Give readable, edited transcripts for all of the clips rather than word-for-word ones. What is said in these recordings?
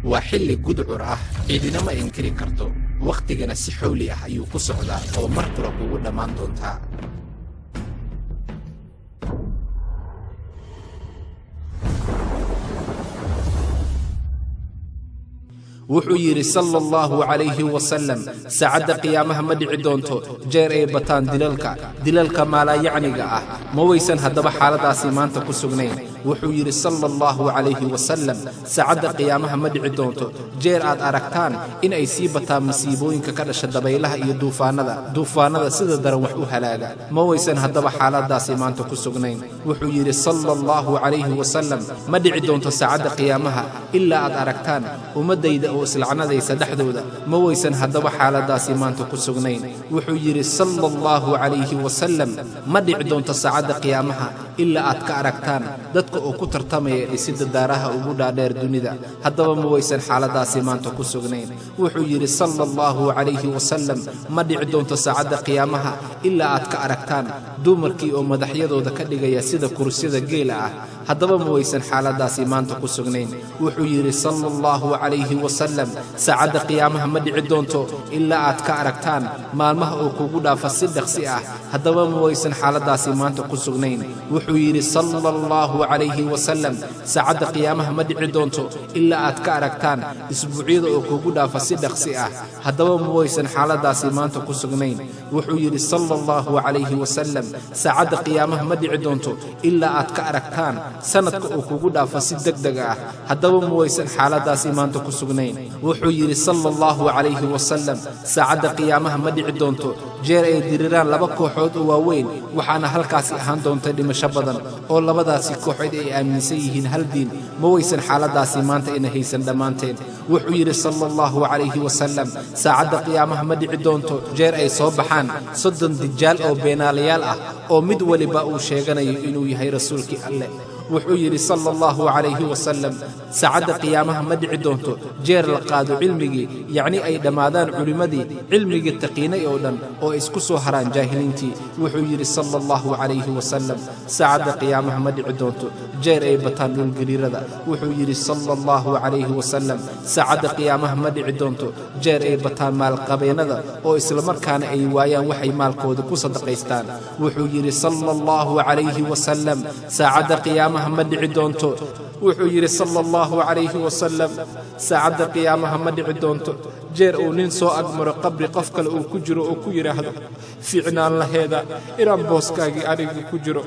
وحل قدعر عيدنا ما إنكري كرتو وقتنا سحولي أيو كسعدا أو مرترك ولا ما دونتا وحير صلى الله عليه وسلم سعد قيامها مدعي دونتو جير اي بطان دلالك ما لا يعني مويسن هدب حالة سيمانتا كسوغنين وحير صلى الله عليه وسلم سعد قيامها مدعي دونتو جير آد أركتان إن أي سيبتا مسيبوين ككدش الدبايلها إيو دوفانا سيدا در وحو هلاغا مويسن هدب حالة سيمانتا كسوغنين وحير صلى الله عليه وسلم مدعي دونتو سعد قيامها إلا آد أركتان ومدد oo islaanadaysa dhaxdooda ma waysan hadaba xaaladaasi maanta ku sugnayn wuxuu yiri sallallahu alayhi wasallam ma dhici doonto saacada qiyaamaha illa aad ka aragtaan dadka oo ku tartamaya dhisida daaraha ugu dhaadheer dunida hadaba ma waysan xaaladaasi maanta ku sugnayn wuxuu yiri sallallahu alayhi wasallam ma dhici doonto saacada qiyaamaha illa aad ka aragtaan dumarkii oo madaxyadooda ka dhigaya sida kursida geela ah hadaba ma waysan xaaladaasi maanta ku sugnayn wuxuu yiri sallallahu alayhi wasallam saacada qiyaamaha ma dhici doonto illa aad ka aragtaan maalmaha oo kugu dhaafa si dhaqsi ah hadaba ma waysan xaaladaasi maanta ku sugnayn wuxuu yiri sallallahu alayhi wasallam saacada qiyaamaha ma dhici doonto illa aad ka aragtaan isbuuciyada oo kugu dhaafa si dhaqsi ah hadaba ma waysan xaaladaasi maanta ku sugnayn wuxuu yiri sallallahu alayhi wasallam saacada qiyaamaha ma dhici doonto illa aad ka aragtaan sanadka oo kugu dhaafa si degdeg ah hadaba ma waysan xaaladaasi maanta ku sugnayn wuxuu yiri sallallahu alayhi wasallam saacada qiyaamaha ma dhici doonto jeer ay diriraan laba kooxood oo waaweyn waxaana halkaas ahaan doonta dhimasho badan oo labadaasi kooxood ay aaminsan yihiin hal diin ma waysan xaaladaasi maanta in haysan dhamaanteen wuxuu yiri sallallahu alayhi wasallam saacada qiyaamaha ma dhici doonto jeer ay soo baxaan 30 dijaal oo beenaalayaal ah oo mid waliba uu sheeganayo inuu yahay rasuulkii alle wuxuu yiri sallallahu alayhi wasallam saacada qiyaamaha ma dhici doonto jeer la qaado cilmigii yaani ay dhamaadaan culimadii cilmigii taqiinay oo dhan oo isku soo haraan jaahiliintii wuxuu yiri sallallahu alayhi wasallam saacada qiyaamaha ma dhici doonto jeer ay bataan dhul gariirada wuxuu yiri sallallahu alayhi wasallam saacada qiyaamaha ma dhici doonto jeer ay bataan maal qabeenada oo isla markaana ay waayaan waxay maalkooda ku sadaqaystaan wuxuu yiri sallallahu alayhi wasallam saacada qiyaamaha ما دعي دونتو wuxuu yiri sallallahu alayhi wasallam saacada qiyaamaha ma dhici doonto jeer uu nin soo agmaro qabri qof kale uu ku jiro oo ku yiraahdo fiicnaan laheeda inaan booskaagii aniga ku jiro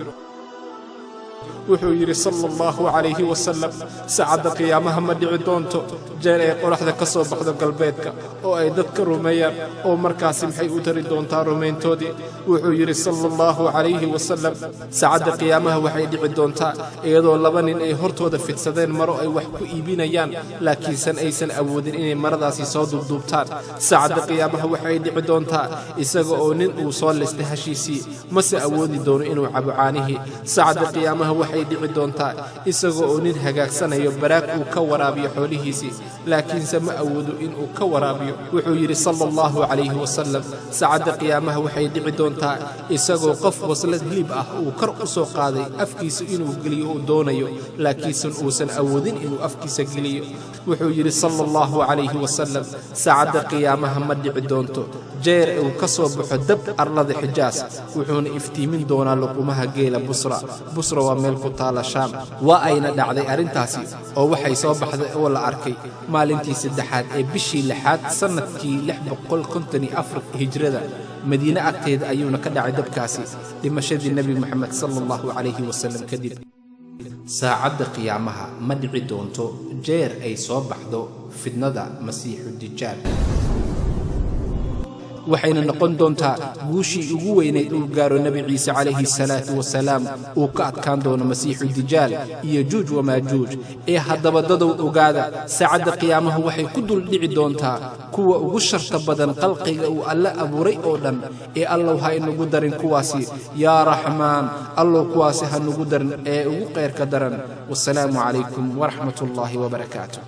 wuxuu yiri sallallahu alayhi wasallam saacada qiyaamaha ma dhici doonto jeer ay qoraxda ka soo baxdo galbeedka oo ay dadka rumeeyaan oo markaas maxay u tari doontaa rumeyntoodii wuxuu yiri sallallahu alayhi wasallam saacada qiyaamaha waxay dhici doontaa iyadoo laba nin ay hortooda fidsadeen maro ay wax ku iibinayaan laakiin aysan awoodin inay maradaasi soo dubduubtaan saacada qiyaamaha waxay dhici doontaa isaga oo nin uu soo listay hashiisii ma se awoodi doono inuu cabo caanihi saacada qiyaamaha waxay dhici doontaa isaga oo nin hagaagsanayo baraak uu ka waraabiyo xoolihiisii laakiin sama awoodo in uu ka waraabiyo wuxuu yiri sallallahu alayhi wasallam saacada qiyaamaha waxay dhici doontaa isagoo qof waslad hilib ah uu kar u soo qaaday afkiisa inuu geliyo oo doonayo laakiin uusan awoodin inuu afkiisa geliyo wuxuu yiri sallallahu alayhi wasallam saacada qiyaamaha ma dhici doonto jeer uu ka soo baxo dab arlada xijaas wuxuuna iftiimin doonaa luqumaha geela busra waa meel ku taala shaam waa ayna dhacday arintaasi oo waxay soo baxday oo la arkay maalintii saddexaad ee bishii lixaad sanadkii 654 hijrada madiina agteeda ayuuna ka dhacay dabkaasi dhimashadii nabi maxamed sallallahu alayhi wasallam kadib saacada qiyaamaha ma dhici doonto jeer ay soo baxdo fidnada masiixu dijaal waxayna noqon doontaa guushii ugu weyneyd uu gaaro nabi ciise calayhi salaatu wasalaam uu ka adkaan doono masiixu dijaal iyo juuj wamaajuuj ee haddaba dadow ogaada saacadda qiyaamaha waxay ku dul dhici doontaa kuwa ugu sharta badan qalqiga uu alle abuuray oo dhan ee allow ha inagu darin kuwaasi yaa raxmaan allow kuwaasi ha nagu darin ee ugu qeyrka daran wasalaamu calaykum waraxmatullaahi wabarakaatuh